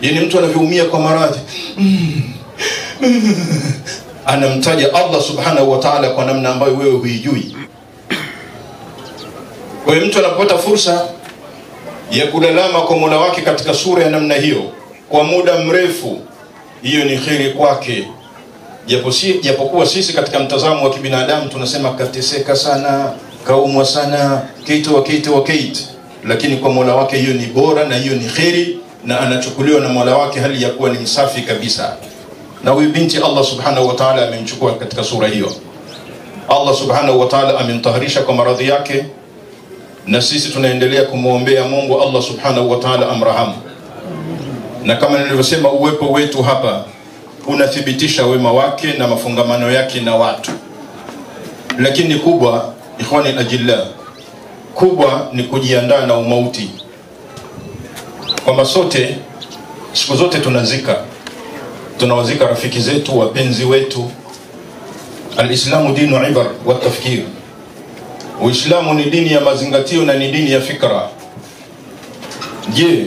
Yani mtu anavyoumia kwa maradhi, anamtaja Allah subhanahu wa ta'ala kwa namna ambayo wewe huijui. Kwa hiyo mtu anapopata fursa ya kulalama kwa Mola wake katika sura ya namna hiyo kwa muda mrefu, hiyo ni kheri kwake. Japokuwa sisi katika mtazamo wa kibinadamu tunasema kateseka sana, kaumwa sana, kitu, lakini kwa Mola wake hiyo ni bora na hiyo ni kheri, na anachukuliwa na Mola wake hali ya kuwa ni msafi kabisa. Na huyu binti Allah subhanahu wa ta'ala amemchukua katika sura hiyo. Allah subhanahu wa ta'ala amemtaharisha kwa maradhi yake, na sisi tunaendelea kumuombea Mungu Allah subhanahu wa ta'ala amrahamu. Na kama nilivyosema, uwepo wetu hapa unathibitisha wema wake na mafungamano yake na watu. Lakini kubwa, ikhwani ajilla, kubwa ni kujiandaa na umauti. Kwamba sote siku zote tunawazika rafiki zetu, wapenzi wetu. Alislamu dinu ibar wa tafkir. Uislamu ni dini ya mazingatio na ni dini ya fikra. Je,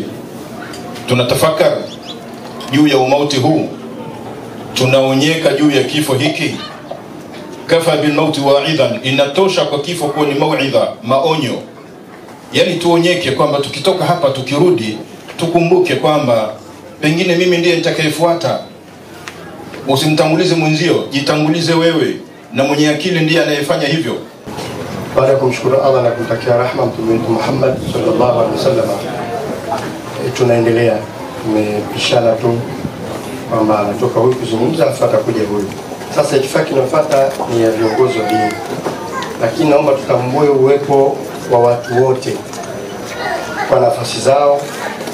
tunatafakari juu ya umauti huu? Tunaonyeka juu ya kifo hiki? Kafa bil mauti wa'idhan, inatosha kwa kifo kuwa ni mauidha, maonyo. Yani tuonyeke kwamba tukitoka hapa tukirudi tukumbuke kwamba pengine mimi ndiye nitakayefuata. Usimtangulize mwenzio, jitangulize wewe, na mwenye akili ndiye anayefanya hivyo. Baada ya kumshukuru Allah na kumtakia rahma Mtume Muhammad sallallahu alaihi wasallam, tunaendelea. Tumepishana tu kwamba anatoka huyu kuzungumza afuata kuja huyu. Sasa itifaki inayofuata ni ya viongozi wa dini, lakini naomba tutambue uwepo wa watu wote kwa nafasi zao,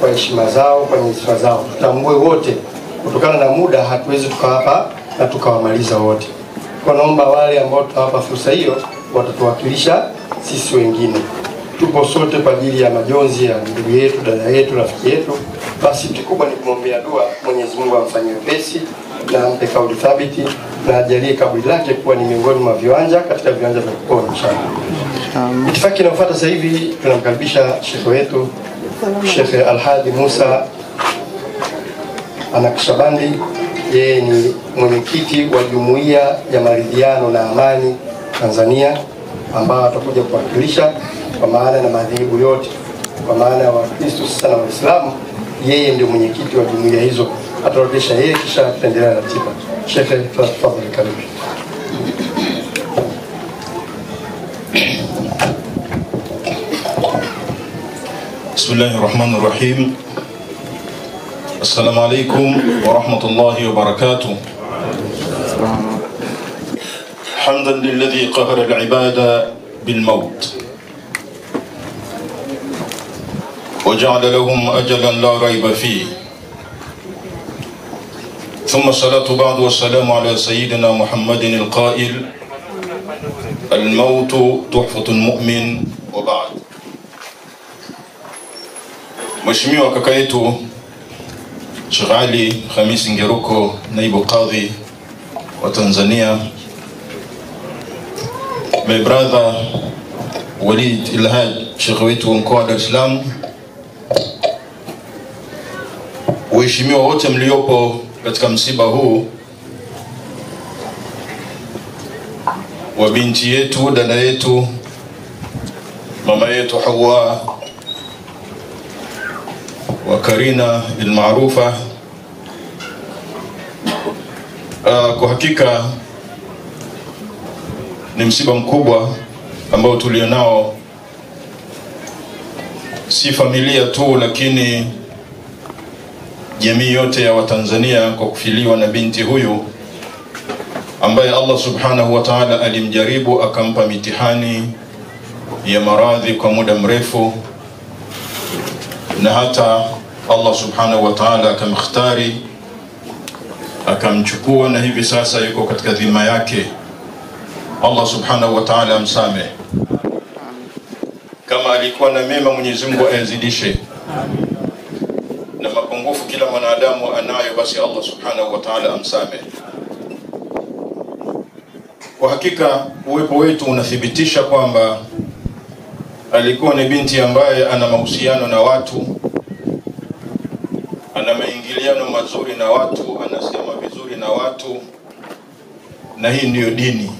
kwa heshima zao, kwa nyadhifa zao. Tutambue wote, kutokana na muda hatuwezi tukawapa na tukawamaliza wote. Kwa naomba wale ambao tutawapa fursa hiyo watatuwakilisha sisi wengine. Tupo sote kwa ajili ya majonzi ya ndugu yetu, dada yetu, rafiki yetu. Basi kikubwa ni kumwombea dua, Mwenyezi Mungu amfanyie wepesi na ampe kauli thabiti, na ajalie kaburi lake kuwa ni miongoni mwa viwanja katika viwanja vya kupona inshallah. Itifaki inayofuata sasa hivi tunamkaribisha shekhe wetu, Sheikh Alhadi Musa Anakshabandi. Yeye ni mwenyekiti wa Jumuiya ya Maridhiano na Amani Tanzania, ambao atakuja kuwakilisha kwa maana na madhehebu yote, kwa maana ya Wakristo na Waislamu. Yeye ndio mwenyekiti wa jumuiya hizo, atarodesha yeye kisha tutaendelea na ratiba. Sheikh, tafadhali karibu. Bismillahirrahmanirrahim. Assalamu alaikum wa rahmatullahi wa barakatuh. Hamdan lilladhi qahara al-ibada bil maut وجعل لهم أجلا لا ريب فيه ثم الصلاة بعد والسلام على سيدنا محمد القائل الموت تحفة المؤمن وبعد. Mheshimiwa kaka yetu Sheikh Ali Khamis Ngeruko, naibu kadhi wa Tanzania, my brother Walid Ilhad, Sheikh wetu mkoa wa Dar es Salaam, waheshimiwa wote mliopo katika msiba huu wa binti yetu, dada yetu, mama yetu Hawa wa Karina almaarufa. Kwa hakika ni msiba mkubwa ambao tulionao, si familia tu lakini jamii yote ya Watanzania, kwa kufiliwa na binti huyu ambaye Allah subhanahu wa ta'ala alimjaribu akampa mitihani ya maradhi kwa muda mrefu, na hata Allah subhanahu wa ta'ala akamkhtari, akamchukua, na hivi sasa yuko katika dhima yake. Allah subhanahu wa ta'ala amsame. Kama alikuwa na mema, Mwenyezi Mungu ayazidishe, na mapungufu kila mwanadamu anayo, basi Allah subhanahu wa ta'ala amsame. Kwa hakika uwepo wetu unathibitisha kwamba alikuwa ni binti ambaye ana mahusiano na watu, ana maingiliano mazuri na watu, anasema vizuri na watu, na hii ndiyo dini.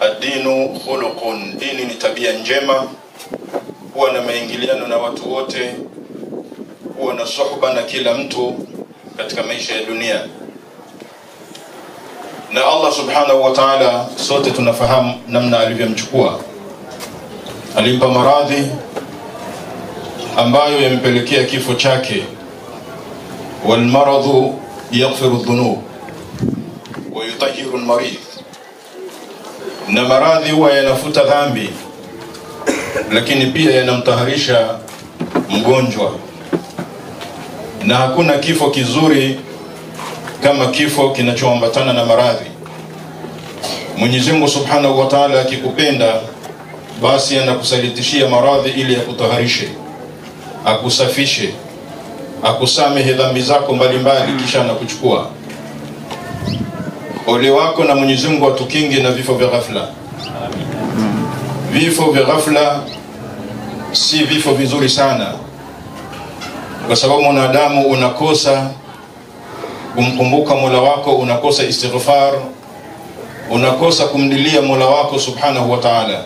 Ad-dinu khuluqun, dini ni tabia njema, kuwa na maingiliano na watu wote, kuwa na suhba na kila mtu katika maisha ya dunia. Na Allah subhanahu wa ta'ala sote tunafahamu namna alivyomchukua. Alimpa maradhi ambayo yampelekea kifo chake. Wal maradhu yaghfiru dhunub wa yutahhiru al-marid. Na maradhi huwa yanafuta dhambi, lakini pia yanamtaharisha mgonjwa. Na hakuna kifo kizuri kama kifo kinachoambatana na maradhi. Mwenyezi Mungu Subhanahu wa Ta'ala akikupenda, basi anakusalitishia maradhi ili akutaharishe, akusafishe, akusamehe dhambi zako mbalimbali, kisha anakuchukua. Ole wako na Mwenyezi Mungu atukinge na vifo vya ghafla. Vifo vya ghafla si vifo vizuri sana, kwa sababu mwanadamu unakosa kumkumbuka Mola wako, unakosa istighfar, unakosa kumdilia Mola wako Subhanahu wa Ta'ala.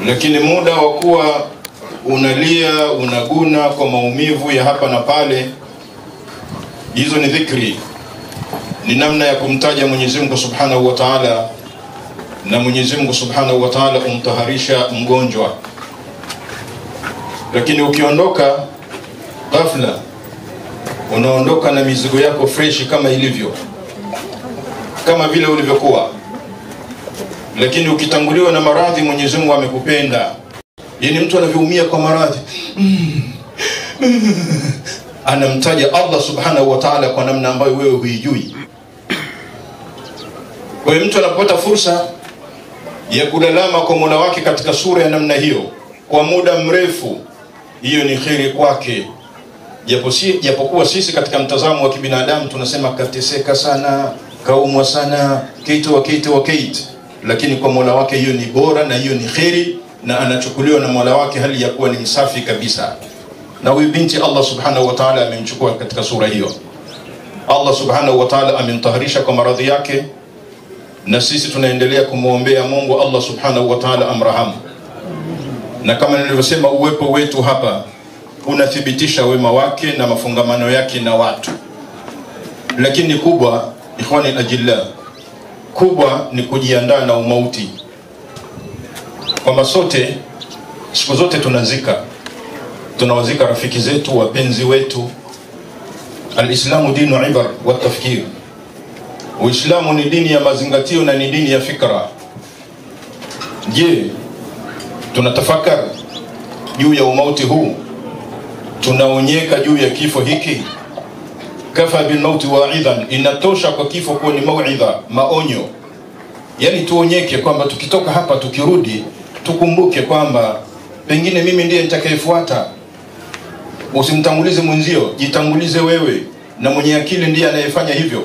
Lakini muda wa kuwa unalia, unaguna kwa maumivu ya hapa na pale, hizo ni dhikri, ni namna ya kumtaja Mwenyezi Mungu Subhanahu wa Ta'ala, na Mwenyezi Mungu Subhanahu wa Ta'ala umtaharisha mgonjwa. Lakini ukiondoka ghafla, unaondoka na mizigo yako fresh kama ilivyo, kama vile ulivyokuwa. Lakini ukitanguliwa na maradhi, Mwenyezi Mungu amekupenda. Yani mtu anavyoumia kwa maradhi, anamtaja Allah Subhanahu wa Ta'ala kwa namna ambayo wewe huijui. Kwa hiyo mtu anapopata fursa ya kulalama kwa Mola wake katika sura ya namna hiyo kwa muda mrefu, hiyo ni kheri kwake. Japokuwa sisi katika mtazamo wa kibinadamu tunasema kateseka sana, kaumwa sana, kate, lakini kwa Mola wake hiyo ni bora na hiyo ni kheri, na anachukuliwa na Mola wake hali ya kuwa ni msafi kabisa. Na huyu binti Allah Subhanahu wa Ta'ala amemchukua katika sura hiyo. Allah Subhanahu wa Ta'ala amemtaharisha kwa maradhi yake, na sisi tunaendelea kumuombea Mungu Allah Subhanahu wa Ta'ala amrahamu. Na kama nilivyosema, uwepo wetu hapa unathibitisha wema wake na mafungamano yake na watu. Lakini kubwa, ikhwani ajilla, kubwa ni kujiandaa na umauti. Kwamba sote siku zote tunawazika rafiki zetu, wapenzi wetu. Al-Islamu dinu ibar wa tafkir. Uislamu ni dini ya mazingatio na ni dini ya fikra. Je, tunatafakari juu ya umauti huu? Tunaonyeka juu ya kifo hiki? Kafa bil mauti wa'idhan, inatosha kwa kifo kuwa ni mauidha, maonyo. Yani tuonyeke kwamba tukitoka hapa tukirudi, tukumbuke kwamba pengine mimi ndiye nitakayefuata. Usimtangulize mwenzio, jitangulize wewe, na mwenye akili ndiye anayefanya hivyo.